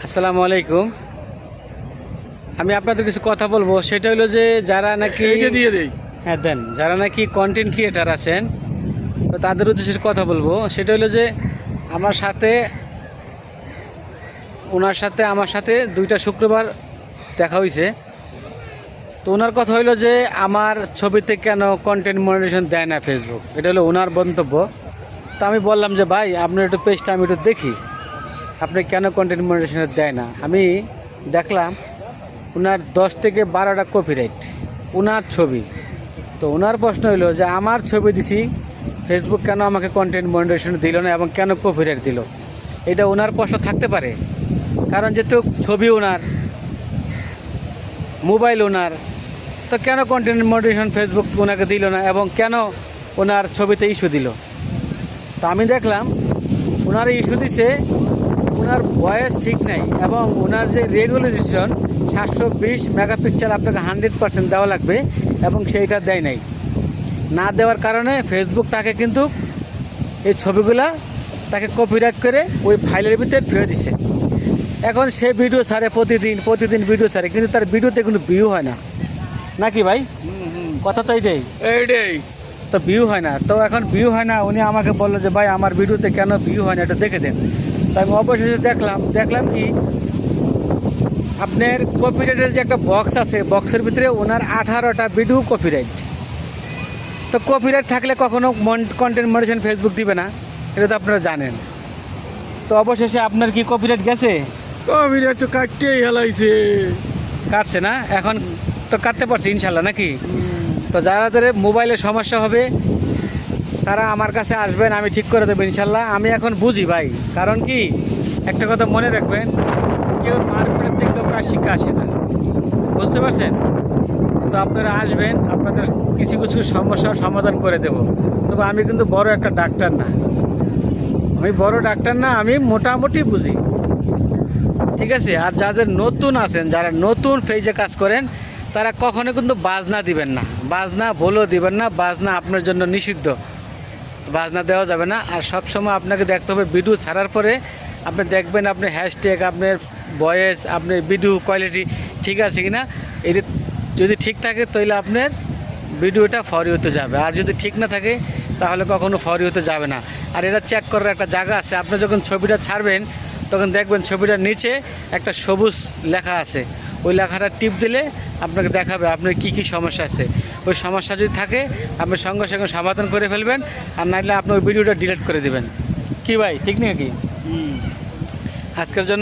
আসসালামু আলাইকুম। আমি আপনাদের কিছু কথা বলবো, সেটা হলো যে যারা নাকি হ্যাঁ দেন, যারা নাকি কন্টেন্ট ক্রিয়েটার আছেন, তো তাদের উদ্দেশ্যে কথা বলবো। সেটা হলো যে আমার সাথে আমার সাথে 2টা শুক্রবার দেখা হয়েছে। তো ওনার কথা হইলো যে আমার ছবিতে কেন কন্টেন্ট মনিটাইজেশন দেয় না ফেসবুক, এটা হলো ওনার মন্তব্য। তো আমি বললাম যে ভাই, আপনার একটু পেজটা আমি একটু দেখি, আপনি কেন কন্টেন্ট মনিটাইজেশন দেয় না। আমি দেখলাম ওনার 10 থেকে 12টা কপিরাইট, ওনার ছবি। তো ওনার প্রশ্ন হলো যে আমার ছবি দিছি, ফেসবুক কেন আমাকে কন্টেন্ট মনিটাইজেশন দিল না এবং কেন কপিরাইট দিল। এটা ওনার প্রশ্ন থাকতে পারে, কারণ যেহেতু ছবি ওনার, মোবাইল ওনার, তো কেন কন্টেন্ট মনিটাইজেশন ফেসবুক ওনাকে দিল না এবং কেন ওনার ছবিতে ইস্যু দিল। তো আমি দেখলাম ওনার ইস্যু দিছে, ওনার ভয়েস ঠিক নাই এবং ওনার যে রেগুলেশন 720 মেগাপিক্সেল আপনাকে 100% দেওয়া লাগবে এবং সেইটা দেয় নাই। না দেওয়ার কারণে ফেসবুক তাকে কিন্তু এই ছবিগুলা তাকে কপিরাইট করে ওই ফাইলের ভিতরে ধুয়ে দিছে। এখন সে ভিডিও ছাড়ে প্রতিদিন ভিডিও ছাড়ে, কিন্তু তার ভিডিওতে কোনো ভিউ হয় না, নাকি ভাই? কথা তো এইটাই, তো ভিউ হয় না। তো এখন ভিউ হয় না, উনি আমাকে বললো যে ভাই আমার ভিডিওতে কেন ভিউ হয় না, এটা দেখে দেন। তো আমি অবশেষে দেখলাম কি আপনার কপিরাইটের যে একটা বক্স আছে, বক্সের ভিতরে ওনার 18টা ভিডিও কপিরাইট। তো কপিরাইট থাকলে কখনো কন্টেন্ট মনিটাইজেশন ফেসবুক দিবে না, এটা তো আপনারা জানেন। তো অবশেষে আপনার কি কপিরাইট গেছে? কপিরাইট তো কাটতেই হেলাইছে। কাটছে না? এখন তো কাটতে পারছে ইনশাল্লাহ, নাকি? তো যাদের মোবাইলে সমস্যা হবে তারা আমার কাছে আসবেন, আমি ঠিক করে দেবো ইনশাল্লাহ। আমি এখন বুঝি ভাই, কারণ কি একটা কথা মনে রাখবেন, কেউ মারপিটের থেকে কেউ কাজ শিক্ষা আসে না, বুঝতে পারছেন? তো আপনারা আসবেন, আপনাদের কিছু কিছু সমস্যার সমাধান করে দেব। তবে আমি কিন্তু বড় একটা ডাক্তার না, আমি মোটামুটি বুঝি, ঠিক আছে? আর যাদের নতুন আছেন, যারা নতুন পেজে কাজ করেন, তারা কখনো কিন্তু বাজনা দিবেন না, বাজনা বলেও দিবেন না। বাজনা আপনার জন্য নিষিদ্ধ, বাজনা দেওয়া যাবে না। আর সবসময় আপনাকে দেখতে হবে ভিডিও ছাড়ার পরে আপনি দেখবেন আপনার হ্যাশট্যাগ, আপনার ভয়েস, আপনার ভিডিও কোয়ালিটি ঠিক আছে কি না। এটি যদি ঠিক থাকে তাহলে আপনার ভিডিওটা ফরি হতে যাবে, আর যদি ঠিক না থাকে তাহলে কখনো ফরি হতে যাবে না। আর এটা চেক করার একটা জায়গা আছে, আপনি যখন ছবিটা ছাড়বেন তখন দেখবেন ছবিটার নিচে একটা সবুজ লেখা আছে, ওই লেখাটা টিপ দিলে আপনাকে দেখাবে আপনার কি কি সমস্যা আছে। ওই সমস্যা যদি থাকে আপনি সঙ্গে সঙ্গে সমাধান করে ফেলবেন, আর নাইলে আপনি ওই ভিডিওটা ডিলিট করে দেবেন। কি ভাই, ঠিক নাকি? আজকের জন্য